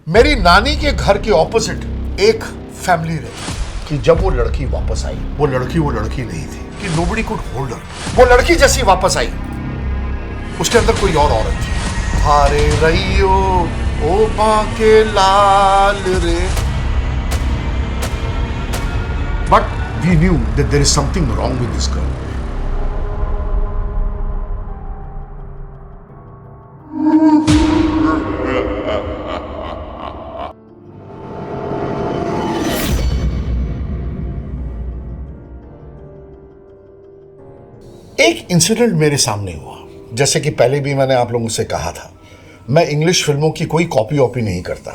मेरी नानी के घर के ऑपोजिट एक फैमिली रही कि जब वो लड़की वापस आई, वो लड़की नहीं थी कि नोबडी कुड होल्ड हर। वो लड़की जैसी वापस आई, उसके अंदर कोई और औरत थी। हारे रहियो ओ बाके लाल रे। But we knew that there is something wrong with this girl. एक इंसिडेंट मेरे सामने हुआ। जैसे कि पहले भी मैंने आप लोगों से कहा था, मैं इंग्लिश फिल्मों की कोई कॉपी वॉपी नहीं करता,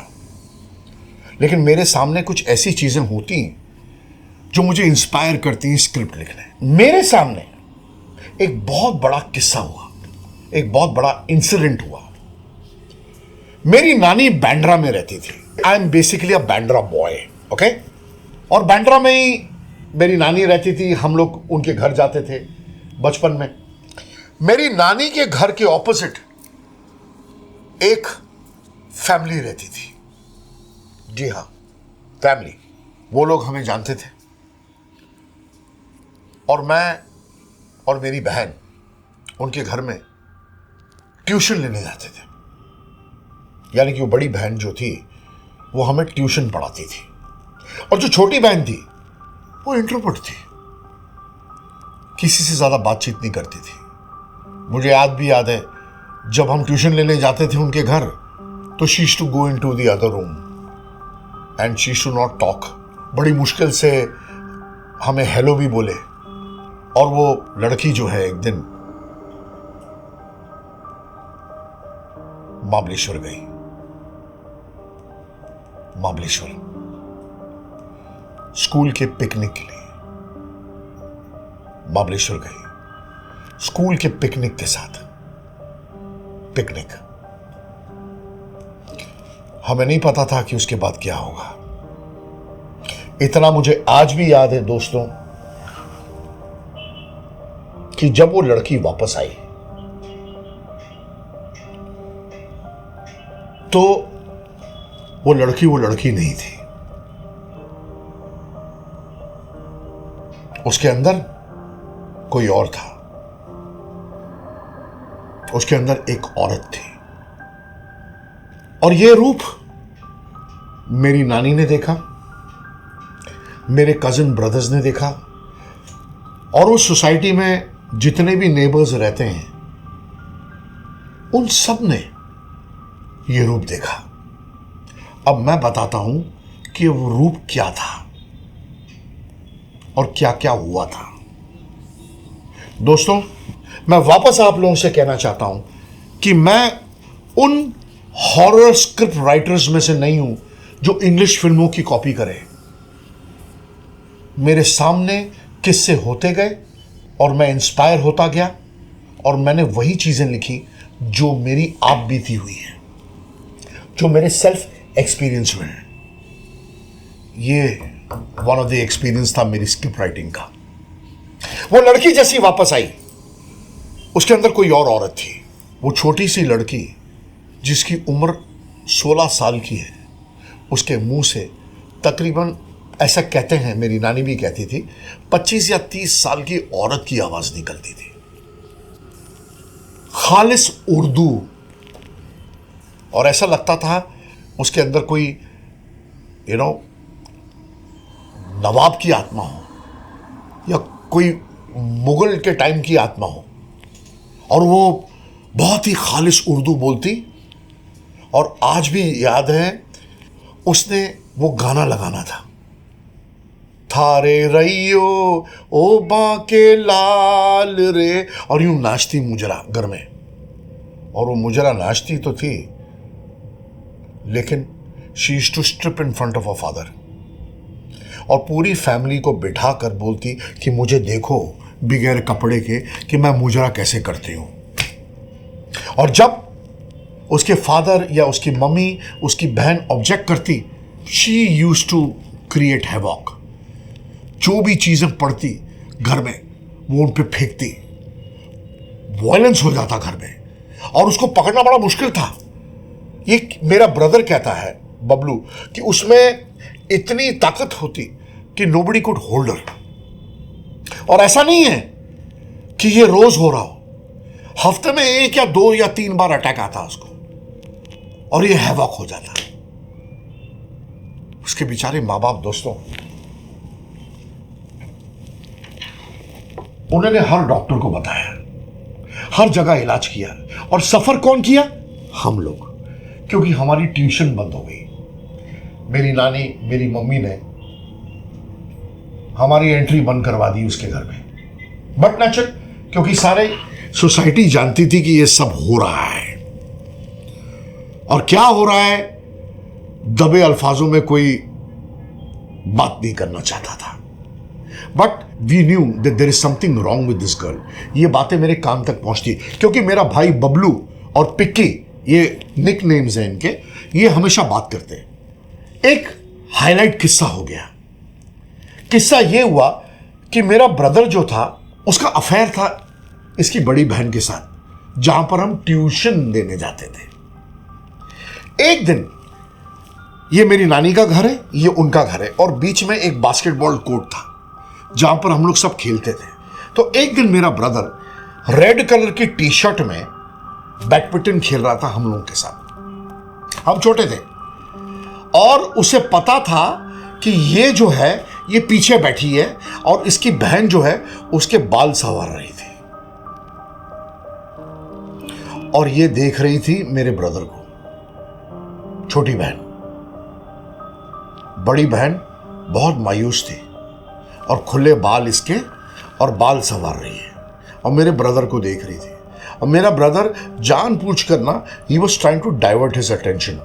लेकिन मेरे सामने कुछ ऐसी चीजें होती हैं जो मुझे इंस्पायर करती हैं स्क्रिप्ट लिखने। मेरे सामने एक बहुत बड़ा किस्सा हुआ, एक बहुत बड़ा इंसिडेंट हुआ। मेरी नानी बांद्रा में रहती थी। I am basically a Bandra boy, okay. और बांद्रा में ही मेरी नानी रहती थी। हम लोग उनके घर जाते थे बचपन में। मेरी नानी के घर के ऑपोजिट एक फैमिली रहती थी। जी हाँ, फैमिली। वो लोग हमें जानते थे और मैं और मेरी बहन उनके घर में ट्यूशन लेने जाते थे। यानी कि वो बड़ी बहन जो थी वो हमें ट्यूशन पढ़ाती थी, और जो छोटी बहन थी वो इंट्रोवर्ट थी, किसी से ज्यादा बातचीत नहीं करती थी। मुझे याद है जब हम ट्यूशन लेने जाते थे उनके घर, तो she used to go into the other room and she used to not talk. बड़ी मुश्किल से हमें हेलो भी बोले। और वो लड़की जो है एक दिन महाबलेश्वर गई। महाबलेश्वर स्कूल के पिकनिक के लिए महाबलेश्वर गई, स्कूल के पिकनिक के साथ। पिकनिक, हमें नहीं पता था कि उसके बाद क्या होगा। इतना मुझे आज भी याद है दोस्तों कि जब वो लड़की वापस आई तो वो लड़की नहीं थी। उसके अंदर कोई और था। उसके अंदर एक औरत थी। और यह रूप मेरी नानी ने देखा, मेरे कजिन ब्रदर्स ने देखा, और उस सोसाइटी में जितने भी नेबर्स रहते हैं उन सब ने यह रूप देखा। अब मैं बताता हूं कि वो रूप क्या था और क्या क्या हुआ था। दोस्तों, मैं वापस आप लोगों से कहना चाहता हूं कि मैं उन हॉरर स्क्रिप्ट राइटर्स में से नहीं हूं जो इंग्लिश फिल्मों की कॉपी करे। मेरे सामने किस्से होते गए और मैं इंस्पायर होता गया, और मैंने वही चीजें लिखी जो मेरी आप बीती हुई है, जो मेरे सेल्फ एक्सपीरियंस में है। ये वन ऑफ द एक्सपीरियंस था मेरी स्क्रिप्ट राइटिंग का। वो लड़की जैसी वापस आई, उसके अंदर कोई और औरत थी। वो छोटी सी लड़की जिसकी उम्र 16 साल की है, उसके मुंह से तकरीबन, ऐसा कहते हैं, मेरी नानी भी कहती थी, 25 या 30 साल की औरत की आवाज निकलती थी। खालिस उर्दू। और ऐसा लगता था उसके अंदर कोई नवाब की आत्मा हो या कोई मुगल के टाइम की आत्मा हो। और वो बहुत ही खालिस उर्दू बोलती। और आज भी याद है उसने वो गाना लगाना था, थारे रहियो ओ बाके लाल रे, और यूं नाचती मुजरा घर में। और वो मुजरा नाचती तो थी, लेकिन she used to strip in front of a father, और पूरी फैमिली को बिठा कर बोलती कि मुझे देखो बगैर कपड़े के कि मैं मुजरा कैसे करती हूं। और जब उसके फादर या उसकी मम्मी, उसकी बहन ऑब्जेक्ट करती, she used to create havoc. जो भी चीजें पड़ती घर में वो उन पे फेंकती। वायलेंस हो जाता घर में, और उसको पकड़ना बड़ा मुश्किल था। ये मेरा ब्रदर कहता है बबलू, कि उसमें इतनी ताकत होती कि नोबडी कुड होल्ड हर। और ऐसा नहीं है कि ये रोज हो रहा हो, हफ्ते में 1 या 2 या 3 बार अटैक आता उसको और ये हैवॉक हो जाता। उसके बेचारे मां बाप, दोस्तों, उन्होंने हर डॉक्टर को बताया, हर जगह इलाज किया, और सफर कौन किया? हम लोग, क्योंकि हमारी ट्यूशन बंद हो गई। मेरी नानी, मेरी मम्मी ने हमारी एंट्री बंद करवा दी उसके घर में, बट नेचर, क्योंकि सारे सोसाइटी जानती थी कि ये सब हो रहा है। और क्या हो रहा है, दबे अल्फाजों में कोई बात नहीं करना चाहता था, but we knew that there is something wrong with this girl. ये बातें मेरे कान तक पहुंचती, क्योंकि मेरा भाई बबलू और पिक्की, ये निक नेम्स हैं इनके, ये हमेशा बात करते हैं। एक हाईलाइट किस्सा हो गया। किस्सा ये हुआ कि मेरा ब्रदर जो था, उसका अफेयर था इसकी बड़ी बहन के साथ, जहां पर हम ट्यूशन देने जाते थे। एक दिन, ये मेरी नानी का घर है, ये उनका घर है, और बीच में एक बास्केटबॉल कोर्ट था जहां पर हम लोग सब खेलते थे। तो एक दिन मेरा ब्रदर रेड कलर की टी शर्ट में बैडमिंटन खेल रहा था हम लोगों के साथ। हम छोटे थे और उसे पता था कि ये जो है, ये पीछे बैठी है और इसकी बहन जो है उसके बाल संवार रही थी, और ये देख रही थी मेरे ब्रदर को। छोटी बहन, बड़ी बहन बहुत मायूस थी और खुले बाल इसके, और बाल संवार रही है, और मेरे ब्रदर को देख रही थी। और मेरा ब्रदर जानबूझ कर ना, he was trying to divert his attention.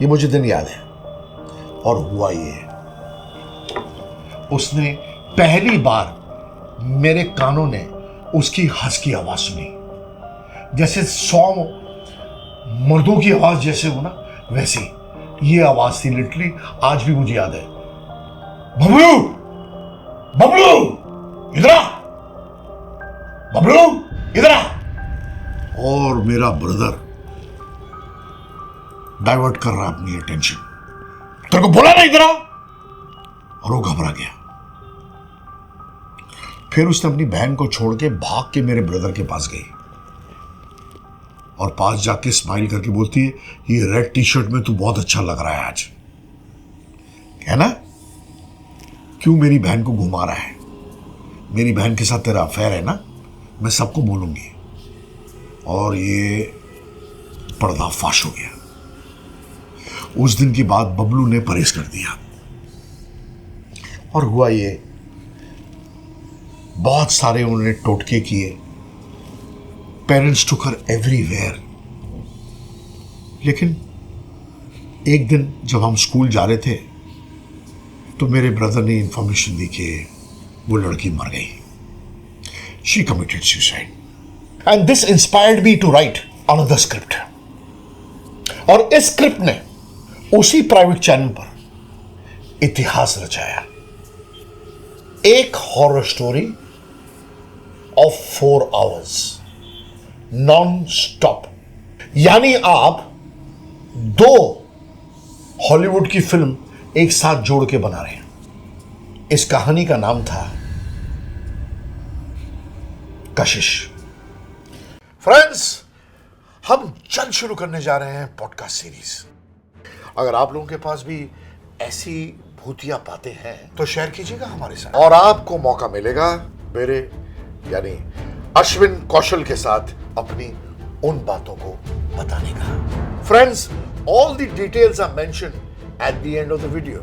ये मुझे दिन याद है। और हुआ ये, उसने पहली बार मेरे कानों ने उसकी हंस की आवाज सुनी, जैसे 100 मर्दों की आवाज जैसे हो ना, वैसी ये आवाज थी। लिटरली आज भी मुझे याद है, बबलू, बबलू इधर आ, बबलू इधर आ। और मेरा ब्रदर डाइवर्ट कर रहा अपनी अटेंशन, तेरे को बोला ना इधर आ, और वो घबरा गया। फिर उसने अपनी बहन को छोड़ के भाग के मेरे ब्रदर के पास गई, और पास जाके स्माइल करके बोलती है, ये रेड टी शर्ट में तू बहुत अच्छा लग रहा है आज, है ना? क्यों मेरी बहन को घुमा रहा है? मेरी बहन के साथ तेरा अफेयर है ना, मैं सबको बोलूंगी। और ये पर्दाफाश हो गया। उस दिन की बात बबलू ने परहेज कर दिया, और हुआ ये, बहुत सारे उन्होंने टोटके किए, पेरेंट्स टुक हर एवरीवेयर। लेकिन एक दिन जब हम स्कूल जा रहे थे, तो मेरे ब्रदर ने इंफॉर्मेशन दी कि वो लड़की मर गई। She committed suicide, and this inspired me to write another script. और इस स्क्रिप्ट ने उसी प्राइवेट चैनल पर इतिहास रचाया। एक horror story of 4 hours non stop. यानी आप 2 हॉलीवुड की फिल्म एक साथ जोड़ के बना रहे हैं। इस कहानी का नाम था कशिश। फ्रेंड्स, हम जल्द शुरू करने जा रहे हैं पॉडकास्ट सीरीज। अगर आप लोगों के पास भी ऐसी भूतिया बातें हैं तो शेयर कीजिएगा हमारे साथ, और आपको मौका मिलेगा मेरे यानी अश्विन कौशल के साथ अपनी उन बातों को बताने का। Friends, all the details are mentioned at the end of the video.